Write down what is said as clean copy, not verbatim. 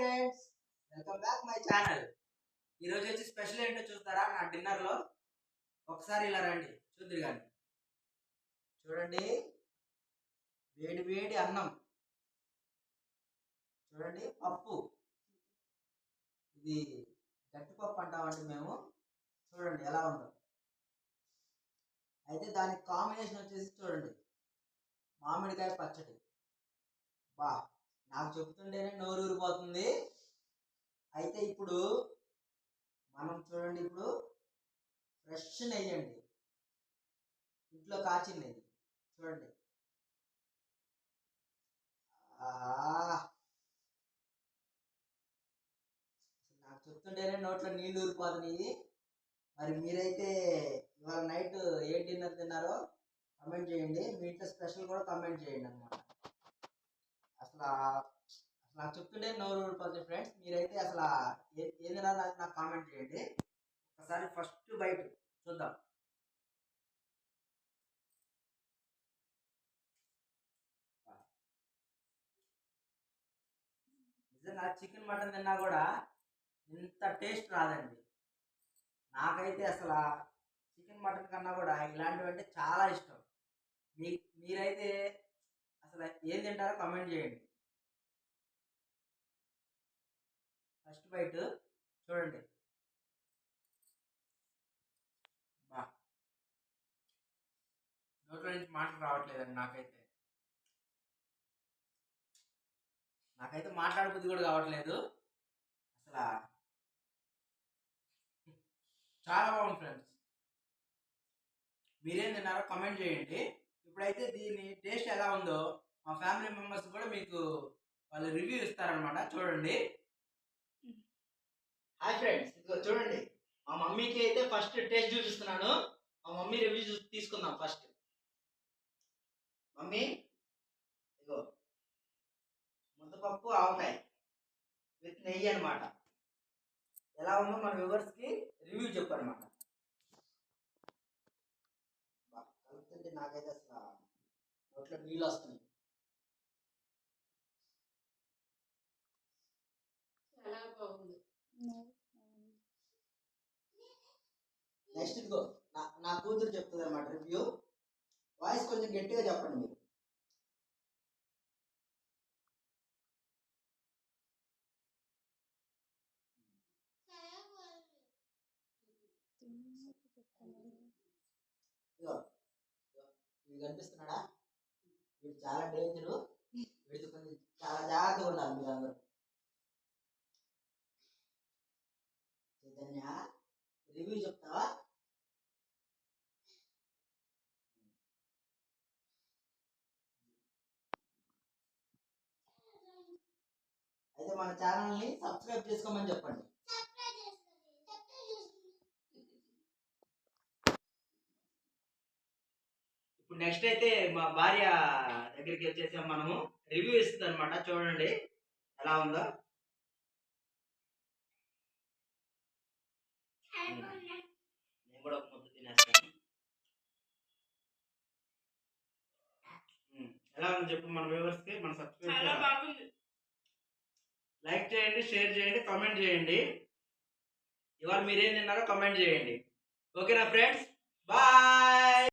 Friends, welcome back my channel. ఈరోజు వచ్చి special ఏంటో చూస్తారా? నా డిన్నర్లో ఒకసారి ఇలా రండి, చూద్దరు కానీ. చూడండి, వేడి వేడి అన్నం, చూడండి పప్పు, ఇది గట్టి పప్పు అంటామండి మేము. చూడండి ఎలా ఉందో. అయితే దానికి కాంబినేషన్ వచ్చేసి చూడండి, మామిడికాయ పచ్చడి. బా, నాకు చెప్తుంటేనే నోరు ఊరిపోతుంది. అయితే ఇప్పుడు మనం చూడండి, ఇప్పుడు ఫ్రెష్ నెయ్యి అండి, ఇంట్లో కాచిన నెయ్యి. చూడండి, నాకు చెప్తుంటేనే నోట్లో నీళ్ళు ఊరిపోతున్నాయి. మరి మీరైతే ఇవాళ నైట్ ఏ డిన్నర్ తిన్నారో కమెంట్ చేయండి. మీ ఇంట్లో స్పెషల్ కూడా కమెంట్ చేయండి అనమాట. అసలు నాకు చెప్తుంటే నోరు ఊరిపోతుంది ఫ్రెండ్స్. మీరైతే అసలు ఏం తినాలో నాకు కామెంట్ చేయండి. ఒకసారి ఫస్ట్ బయట చూద్దాం. నిజంగా చికెన్ మటన్ తిన్నా కూడా ఇంత టేస్ట్ రాదండి. నాకైతే అసలు చికెన్ మటన్ కన్నా కూడా ఇలాంటివి అంటే చాలా ఇష్టం. మీరైతే అసలు ఏం తింటారో కమెంట్ చేయండి. ఫస్ట్ బైట్ చూడండి, బా, నోట్లో నుంచి మాటలు రావట్లేదండి. నాకైతే మాట్లాడబుద్ధి కూడా కావట్లేదు. అసలు చాలా బాగుంది ఫ్రెండ్స్. మీరేం తిన్నారో కమెంట్ చేయండి. ఇప్పుడైతే దీని టేస్ట్ ఎలా ఉందో మా ఫ్యామిలీ మెంబర్స్ కూడా మీకు వాళ్ళు రివ్యూ ఇస్తారనమాట. చూడండి. హాయ్ ఫ్రెండ్స్, ఇదిగో చూడండి, మా మమ్మీకి అయితే ఫస్ట్ టేస్ట్ చూపిస్తున్నాను. మా మమ్మీ రివ్యూ తీసుకుందాం ఫస్ట్. మమ్మీ, ఇదిగో ముద్దపప్పు ఆవకాయ విత్ నెయ్యి అనమాట. ఎలా ఉందో మన వ్యూవర్స్కి రివ్యూ చెప్పనమాట. కలుపుతుంటే నాకైతే అసలు నోట్లో నీళ్ళు వస్తున్నాయి. చాలా బాగుంది. నెక్స్ట్ ఇదిగో నా కూతురు చెప్తుంది అనమాట రివ్యూ. వాయిస్ కొంచెం గట్టిగా చెప్పండి మీరు. వీడు కనిపిస్తున్నాడా? వీడు చాలా డేంజరు. వీడితో కొంచెం చాలా జాగ్రత్తగా ఉండాలి మీరు అందరూ. చైతన్య, రివ్యూ చెప్తావా? అయితే మన ఛానల్ని సబ్స్క్రైబ్ చేసుకోమని చెప్పండి. ఇప్పుడు నెక్స్ట్ అయితే మా భార్య దగ్గరికి వచ్చేసాం మనము. రివ్యూ ఇస్తుంది అనమాట. చూడండి ఎలా ఉందో. నేను కూడా ఒక ముద్ద తినేస్తాను. ఎలా ఉంది చెప్పు మన వ్యూవర్స్కి, మన సబ్స్క్రైబ్. లైక్ చేయండి, షేర్ చేయండి, కామెంట్ చేయండి. ఇవాళ మీరేం తిన్నారో కామెంట్ చేయండి. ఓకేనా ఫ్రెండ్స్? బాయ్.